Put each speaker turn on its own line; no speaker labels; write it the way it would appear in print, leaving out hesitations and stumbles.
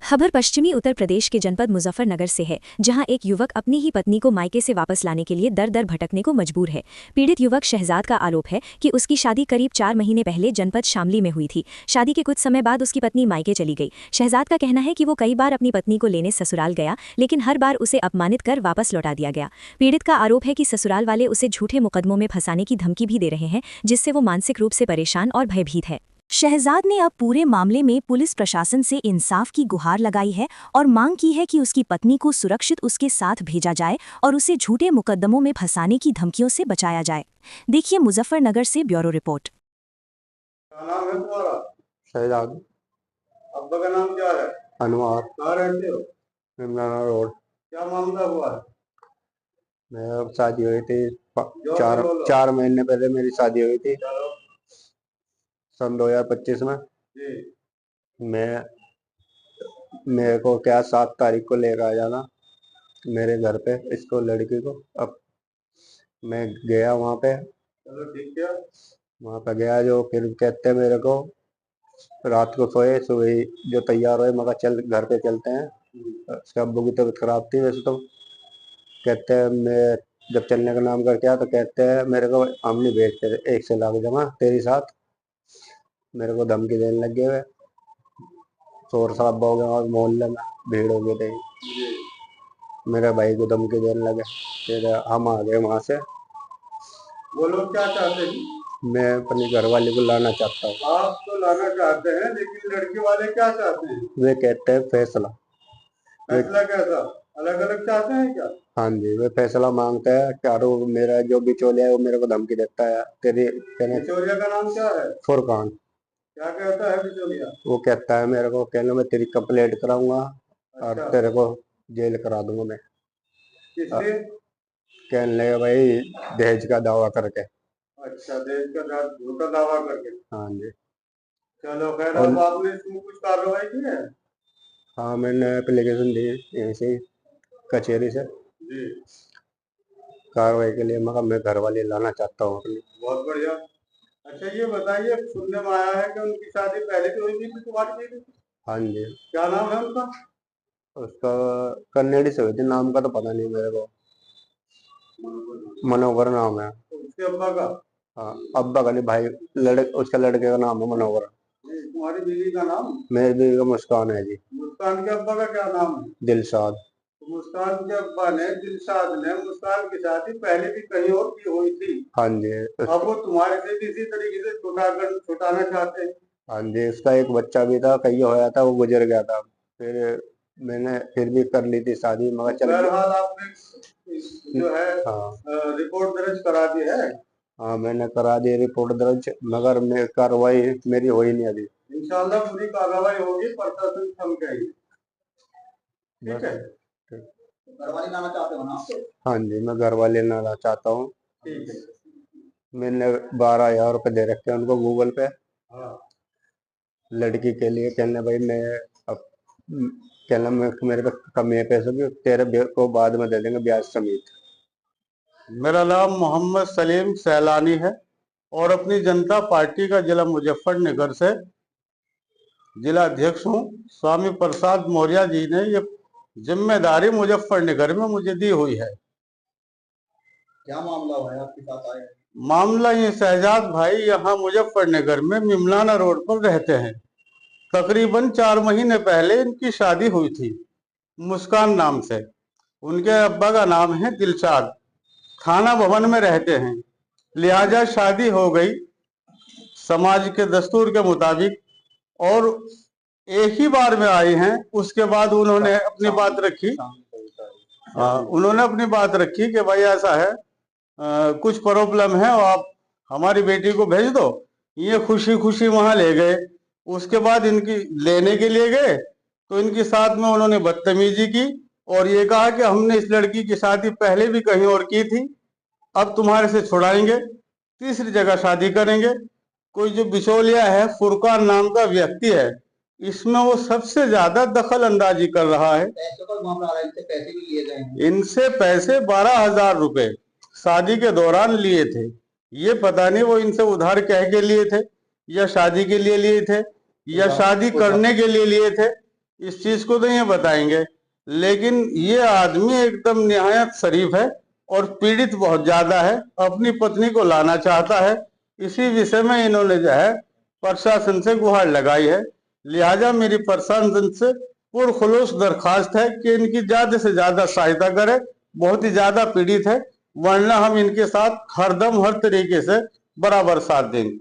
खबर पश्चिमी उत्तर प्रदेश के जनपद मुजफ्फरनगर से है, जहां एक युवक अपनी ही पत्नी को मायके से वापस लाने के लिए दर दर भटकने को मजबूर है। पीड़ित युवक शहजाद का आरोप है कि उसकी शादी करीब 4 महीने पहले जनपद शामली में हुई थी। शादी के कुछ समय बाद उसकी पत्नी मायके चली गई। शहजाद का कहना है कि वो कई बार अपनी पत्नी को लेने ससुराल गया, लेकिन हर बार उसे अपमानित कर वापस लौटा दिया गया। पीड़ित का आरोप है कि ससुराल वाले उसे झूठे मुकदमों में फंसाने की धमकी भी दे रहे हैं, जिससे वो मानसिक रूप से परेशान और भयभीत है। शहजाद ने अब पूरे मामले में पुलिस प्रशासन से इंसाफ की गुहार लगाई है और मांग की है कि उसकी पत्नी को सुरक्षित उसके साथ भेजा जाए और उसे झूठे मुकदमों में फंसाने की धमकियों से बचाया जाए। देखिए मुजफ्फरनगर से ब्यूरो रिपोर्ट।
क्या नाम है तुम्हारा?
शहजाद।
अब्बा का नाम क्या है?
अनवर।
कहाँ रहते हो?
इमराना रोड।
क्या मामला हुआ है?
मेरा शादी हुई थी
जोर से
चार
बोलो।
4 महीने पहले मेरी शादी हुई थी,
चलो
सन 2025 में।
जी।
मैं मेरे को क्या 7 तारीख को लेकर आ जाना मेरे घर पे इसको, लड़की को। अब मैं गया वहाँ पे,
चलो ठीक है।
वहाँ पे गया जो फिर कहते हैं मेरे को, रात को सोए, सुबह जो तैयार हुए, मगर चल घर पे चलते हैं। उसके अब्बू की तबीयत खराब थी वैसे तो। कहते हैं मैं जब चलने का नाम करके आया तो कहते हैं मेरे को हम नहीं भेजते, 1 लाख जमा तेरे साथ। मेरे को धमकी देने लग गए। शोर शराबा हो गया और मोहल्ले में भीड़ हो गई थी। मेरे भाई को धमकी देने लगे, फिर हम आ गए वहां से।
वो लोग क्या चाहते हैं?
मैं अपनी घरवाली को लाना चाहता हूँ।
आप तो लाना चाहते हैं, लेकिन लड़के वाले क्या चाहते हैं?
वे कहते हैं फैसला।
फैसला कैसा? अलग अलग चाहते हैं क्या?
हाँ जी, वे फैसला मांगते हैं। चारों मेरा जो बिचौलिया है वो मेरे को धमकी देता है। तेरी कहने
बिचौलिया का नाम क्या है?
फुरकान।
क्या कहता है बिचौलिया?
वो कहता है मेरे को, कहना मैं तेरी कंप्लेंट कराऊंगा और
अच्छा।
तेरे को जेल करा दूंगा मैं।
किससे?
कहने लगे भाई दहेज का दावा करके।
अच्छा, देश का झूठा दावा करके।
हाँ जी।
चलो खैर,
और
अब आपने इसमें कुछ कार्रवाई की है?
हाँ, मैंने एप्लीकेशन दी यहीं से, कचहरी से,
जी।
कार्रवाई के लिए। मगर मैं घर वाले लाना चाहता हूँ अपनी।
बहुत बढ़िया। अच्छा ये बताइए, सुनने में आया है कि उनकी शादी पहले तो हुई थी तुम्हारी बीवी?
हाँ जी।
क्या नाम है उनका?
उसका कन्नेड़ी से हुई थी, नाम का तो पता नहीं मेरे को। मनोहर नाम है।
उसके अब्बा का?
हाँ, अब्बा का नहीं, भाई उसके लड़के का नाम है मनोहर।
नहीं, तुम्हारी बीवी का नाम?
मेरी बीवी का मुस्कान है जी।
मुस्कान के अब्बा का क्या नाम है?
दिलशाद।
तो मुस्कान के अब्बा ने, दिलशाद ने, मुस्कान की शादी पहले भी कहीं और की हुई थी।
हाँ जी।
अब वो तुम्हारे से भी इसी तरीके से छुटाना चाहते हैं।
हाँ जी, उसका एक बच्चा भी था, कहीं होया था, वो गुजर गया था। फिर मैंने फिर भी कर ली थी शादी, मगर चल गया।
बहरहाल आपने जो है
हाँ।
रिपोर्ट दर्ज करा दी है?
हाँ, मैंने करा दी रिपोर्ट दर्ज, मगर मैं कार्रवाई मेरी हुई नहीं अभी।
इंशाल्लाह पूरी कार्रवाई होगी, प्रशासन थम जाएगी। ठीक है। घर वाले लाना चाहते हो ना आप?
हाँ जी, मैं घर वाले लाना चाहता हूँ।
ठीक है।
मैंने 12,000 रुपये दे रखे हैं उनको गूगल पे
हाँ।
लड़की के लिए। कहने भाई मैं अब कहना मेरे पे कमी है पैसों की, तेरे को बाद में दे देंगे ब्याज समेत।
मेरा नाम मोहम्मद सलीम सैलानी है और अपनी जनता पार्टी का जिला मुजफ्फरनगर से जिला अध्यक्ष हूँ। स्वामी प्रसाद मौर्य जी ने ये जिम्मेदारी मुजफ्फरनगर में मुझे दी हुई है।
क्या मामला हुआ है आपके साथ आए?
मामला ये, शहजाद भाई यहाँ मुजफ्फरनगर में मिमलाना रोड पर रहते हैं। तकरीबन 4 महीने पहले इनकी शादी हुई थी मुस्कान नाम से। उनके अब्बा का नाम है दिलशाद। थाना भवन में रहते हैं, लिहाजा शादी हो गई समाज के दस्तूर के मुताबिक और एक ही बार में आई हैं। उसके बाद उन्होंने अपनी बात रखी। उन्होंने अपनी बात रखी कि भाई ऐसा है, कुछ प्रॉब्लम है और आप हमारी बेटी को भेज दो। ये खुशी खुशी वहां ले गए। उसके बाद इनकी लेने के लिए गए तो इनके साथ में उन्होंने बदतमीजी की और ये कहा कि हमने इस लड़की की शादी पहले भी कहीं और की थी, अब तुम्हारे से छुड़ाएंगे, तीसरी जगह शादी करेंगे। कोई जो बिचौलिया है, फुरकान नाम का व्यक्ति है, इसमें वो सबसे ज्यादा दखल अंदाजी कर रहा है।
पैसों का मामला आ रहा है, इनसे पैसे भी लिए गए हैं।
इनसे पैसे 12,000 रुपए शादी के दौरान लिए थे। ये पता नहीं वो इनसे उधार कह के लिए थे या शादी के लिए लिए थे या शादी करने के लिए लिए थे। इस चीज को तो ये बताएंगे, लेकिन ये आदमी एकदम निहायत शरीफ है और पीड़ित बहुत ज्यादा है, अपनी पत्नी को लाना चाहता है। इसी विषय में इन्होंने जो है प्रशासन से गुहार लगाई है। लिहाजा मेरी प्रशासन से पुरखुलूस दरखास्त है कि इनकी ज्यादा से ज्यादा सहायता करे। बहुत ही ज्यादा पीड़ित है, वरना हम इनके साथ हरदम हर तरीके से बराबर साथ देंगे।